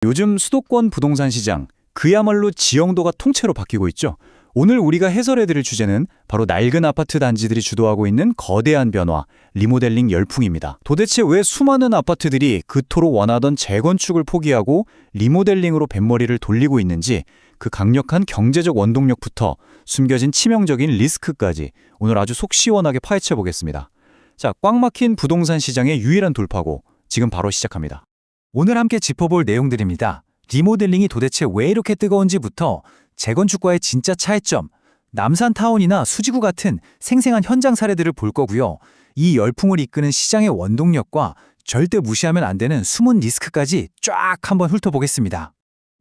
요즘 수도권 부동산 시장, 그야말로 지형도가 통째로 바뀌고 있죠. 오늘 우리가 해설해드릴 주제는 바로 낡은 아파트 단지들이 주도하고 있는 거대한 변화, 리모델링 열풍입니다. 도대체 왜 수많은 아파트들이 그토록 원하던 재건축을 포기하고 리모델링으로 뱃머리를 돌리고 있는지, 그 강력한 경제적 원동력부터 숨겨진 치명적인 리스크까지 오늘 아주 속 시원하게 파헤쳐 보겠습니다. 자, 꽉 막힌 부동산 시장의 유일한 돌파구, 지금 바로 시작합니다. 오늘 함께 짚어볼 내용들입니다. 리모델링이 도대체 왜 이렇게 뜨거운지부터 재건축과의 진짜 차이점, 남산타운이나 수지구 같은 생생한 현장 사례들을 볼 거고요. 이 열풍을 이끄는 시장의 원동력과 절대 무시하면 안 되는 숨은 리스크까지 쫙 한번 훑어보겠습니다.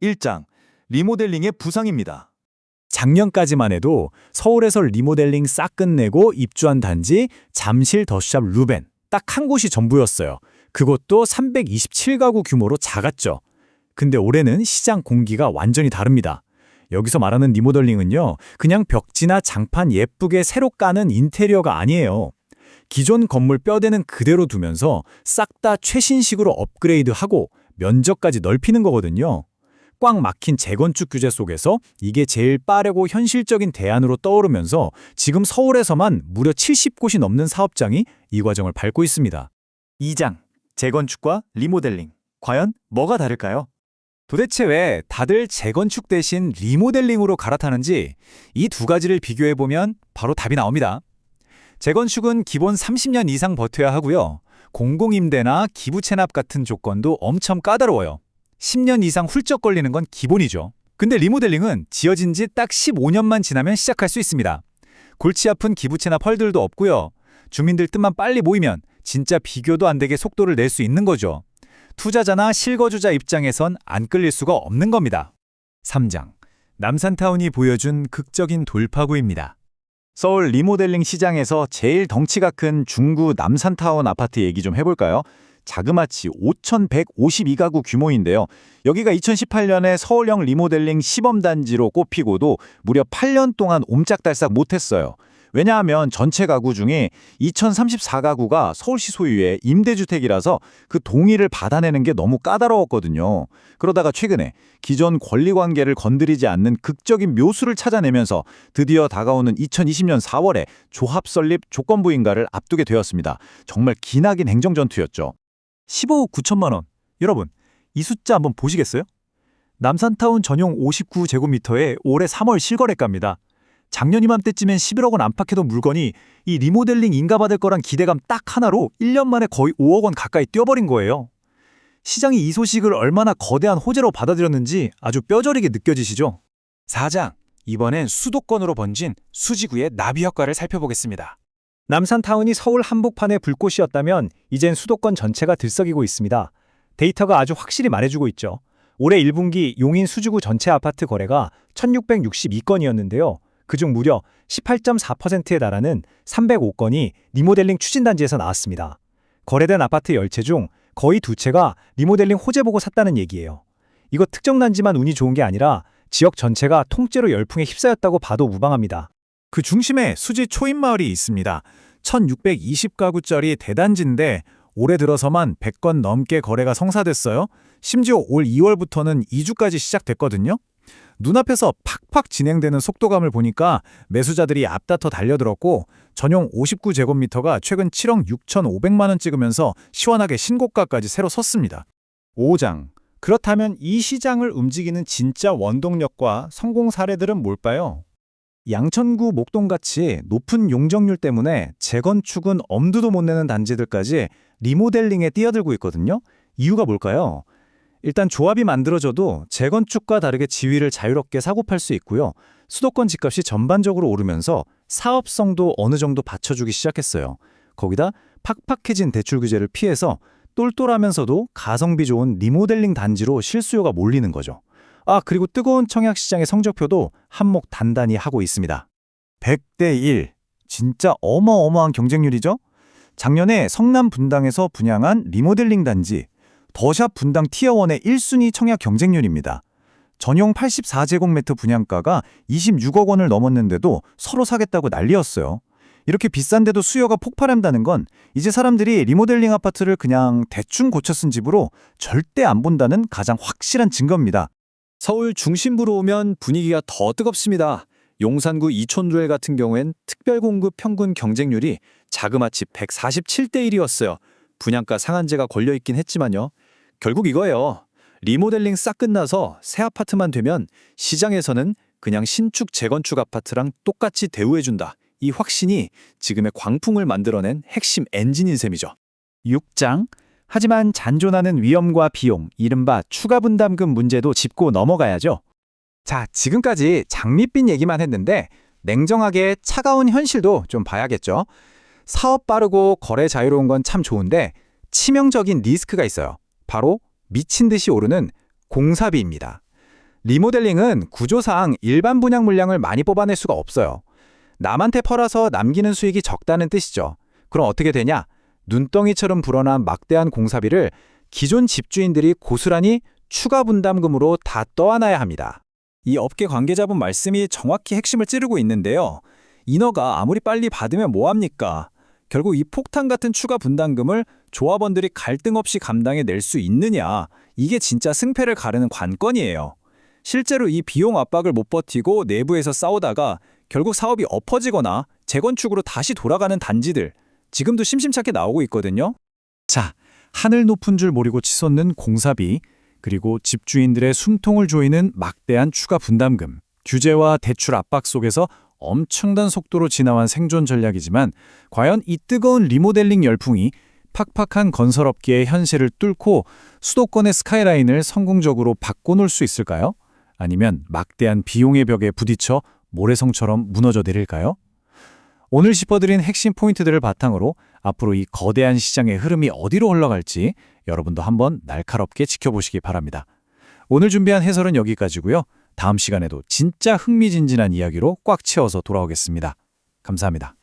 1장, 리모델링의 부상입니다. 작년까지만 해도 서울에서 리모델링 싹 끝내고 입주한 단지 잠실 더샵 루벤 딱 한 곳이 전부였어요. 그것도 327가구 규모로 작았죠. 근데 올해는 시장 공기가 완전히 다릅니다. 여기서 말하는 리모델링은요, 그냥 벽지나 장판 예쁘게 새로 까는 인테리어가 아니에요. 기존 건물 뼈대는 그대로 두면서 싹 다 최신식으로 업그레이드하고 면적까지 넓히는 거거든요. 꽉 막힌 재건축 규제 속에서 이게 제일 빠르고 현실적인 대안으로 떠오르면서 지금 서울에서만 무려 70곳이 넘는 사업장이 이 과정을 밟고 있습니다. 2장, 재건축과 리모델링. 과연 뭐가 다를까요? 도대체 왜 다들 재건축 대신 리모델링으로 갈아타는지 이 두 가지를 비교해보면 바로 답이 나옵니다. 재건축은 기본 30년 이상 버텨야 하고요. 공공임대나 기부 체납 같은 조건도 엄청 까다로워요. 10년 이상 훌쩍 걸리는 건 기본이죠. 근데 리모델링은 지어진 지 딱 15년만 지나면 시작할 수 있습니다. 골치 아픈 기부 체납 헐들도 없고요. 주민들 뜻만 빨리 모이면 진짜 비교도 안 되게 속도를 낼 수 있는 거죠. 투자자나 실거주자 입장에선 안 끌릴 수가 없는 겁니다. 3장, 남산타운이 보여준 극적인 돌파구입니다. 서울 리모델링 시장에서 제일 덩치가 큰 중구 남산타운 아파트 얘기 좀 해볼까요? 자그마치 5,152가구 규모인데요. 여기가 2018년에 서울형 리모델링 시범단지로 꼽히고도 무려 8년 동안 옴짝달싹 못했어요. 왜냐하면 전체 가구 중에 2,034가구가 서울시 소유의 임대주택이라서 그 동의를 받아내는 게 너무 까다로웠거든요. 그러다가 최근에 기존 권리관계를 건드리지 않는 극적인 묘수를 찾아내면서 드디어 다가오는 2020년 4월에 조합 설립 조건부 인가를 앞두게 되었습니다. 정말 기나긴 행정전투였죠. 15억 9천만 원. 여러분, 이 숫자 한번 보시겠어요? 남산타운 전용 59제곱미터의 올해 3월 실거래가입니다. 작년 이맘때쯤엔 11억 원 안팎해던 물건이 이 리모델링 인가받을 거란 기대감 딱 하나로 1년 만에 거의 5억 원 가까이 뛰어버린 거예요. 시장이 이 소식을 얼마나 거대한 호재로 받아들였는지 아주 뼈저리게 느껴지시죠? 4장, 이번엔 수도권으로 번진 수지구의 나비 효과를 살펴보겠습니다. 남산타운이 서울 한복판의 불꽃이었다면 이젠 수도권 전체가 들썩이고 있습니다. 데이터가 아주 확실히 말해주고 있죠. 올해 1분기 용인 수지구 전체 아파트 거래가 1,662건이었는데요. 그중 무려 18.4%에 달하는 305건이 리모델링 추진단지에서 나왔습니다. 거래된 아파트 10채 중 거의 2채가 리모델링 호재 보고 샀다는 얘기예요. 이거 특정 단지만 운이 좋은 게 아니라 지역 전체가 통째로 열풍에 휩싸였다고 봐도 무방합니다. 그 중심에 수지 초입마을이 있습니다. 1,620가구짜리 대단지인데 올해 들어서만 100건 넘게 거래가 성사됐어요. 심지어 올 2월부터는 이주까지 시작됐거든요. 눈앞에서 팍팍 진행되는 속도감을 보니까 매수자들이 앞다퉈 달려들었고 전용 59제곱미터가 최근 7억 6,500만 원 찍으면서 시원하게 신고가까지 새로 섰습니다. 5장, 그렇다면 이 시장을 움직이는 진짜 원동력과 성공 사례들은 뭘까요? 양천구 목동같이 높은 용적률 때문에 재건축은 엄두도 못 내는 단지들까지 리모델링에 뛰어들고 있거든요. 이유가 뭘까요? 일단 조합이 만들어져도 재건축과 다르게 지위를 자유롭게 사고팔 수 있고요. 수도권 집값이 전반적으로 오르면서 사업성도 어느 정도 받쳐주기 시작했어요. 거기다 팍팍해진 대출 규제를 피해서 똘똘하면서도 가성비 좋은 리모델링 단지로 실수요가 몰리는 거죠. 그리고 뜨거운 청약 시장의 성적표도 한몫 단단히 하고 있습니다. 100대 1. 진짜 어마어마한 경쟁률이죠? 작년에 성남 분당에서 분양한 리모델링 단지 더샵 분당 티어1의 1순위 청약 경쟁률입니다. 전용 84제곱미터 분양가가 26억 원을 넘었는데도 서로 사겠다고 난리였어요. 이렇게 비싼데도 수요가 폭발한다는 건 이제 사람들이 리모델링 아파트를 그냥 대충 고쳐 쓴 집으로 절대 안 본다는 가장 확실한 증거입니다. 서울 중심부로 오면 분위기가 더 뜨겁습니다. 용산구 이촌두엘 같은 경우엔 특별공급 평균 경쟁률이 자그마치 147대 1이었어요. 분양가 상한제가 걸려있긴 했지만요. 결국 이거예요. 리모델링 싹 끝나서 새 아파트만 되면 시장에서는 그냥 신축 재건축 아파트랑 똑같이 대우해준다. 이 확신이 지금의 광풍을 만들어낸 핵심 엔진인 셈이죠. 6장. 하지만 잔존하는 위험과 비용, 이른바 추가 분담금 문제도 짚고 넘어가야죠. 자, 지금까지 장밋빛 얘기만 했는데 냉정하게 차가운 현실도 좀 봐야겠죠. 사업 빠르고 거래 자유로운 건 참 좋은데 치명적인 리스크가 있어요. 바로 미친 듯이 오르는 공사비입니다. 리모델링은 구조상 일반 분양 물량을 많이 뽑아낼 수가 없어요. 남한테 팔아서 남기는 수익이 적다는 뜻이죠. 그럼 어떻게 되냐? 눈덩이처럼 불어난 막대한 공사비를 기존 집주인들이 고스란히 추가 분담금으로 다 떠안아야 합니다. 이 업계 관계자분 말씀이 정확히 핵심을 찌르고 있는데요. 인허가 아무리 빨리 받으면 뭐합니까? 결국 이 폭탄 같은 추가 분담금을 조합원들이 갈등 없이 감당해 낼 수 있느냐, 이게 진짜 승패를 가르는 관건이에요. 실제로 이 비용 압박을 못 버티고 내부에서 싸우다가 결국 사업이 엎어지거나 재건축으로 다시 돌아가는 단지들, 지금도 심심찮게 나오고 있거든요. 자, 하늘 높은 줄 모르고 치솟는 공사비, 그리고 집주인들의 숨통을 조이는 막대한 추가 분담금, 규제와 대출 압박 속에서 엄청난 속도로 지나온 생존 전략이지만 과연 이 뜨거운 리모델링 열풍이 팍팍한 건설업계의 현실을 뚫고 수도권의 스카이라인을 성공적으로 바꿔놓을 수 있을까요? 아니면 막대한 비용의 벽에 부딪혀 모래성처럼 무너져 내릴까요? 오늘 짚어드린 핵심 포인트들을 바탕으로 앞으로 이 거대한 시장의 흐름이 어디로 흘러갈지 여러분도 한번 날카롭게 지켜보시기 바랍니다. 오늘 준비한 해설은 여기까지고요. 다음 시간에도 진짜 흥미진진한 이야기로 꽉 채워서 돌아오겠습니다. 감사합니다.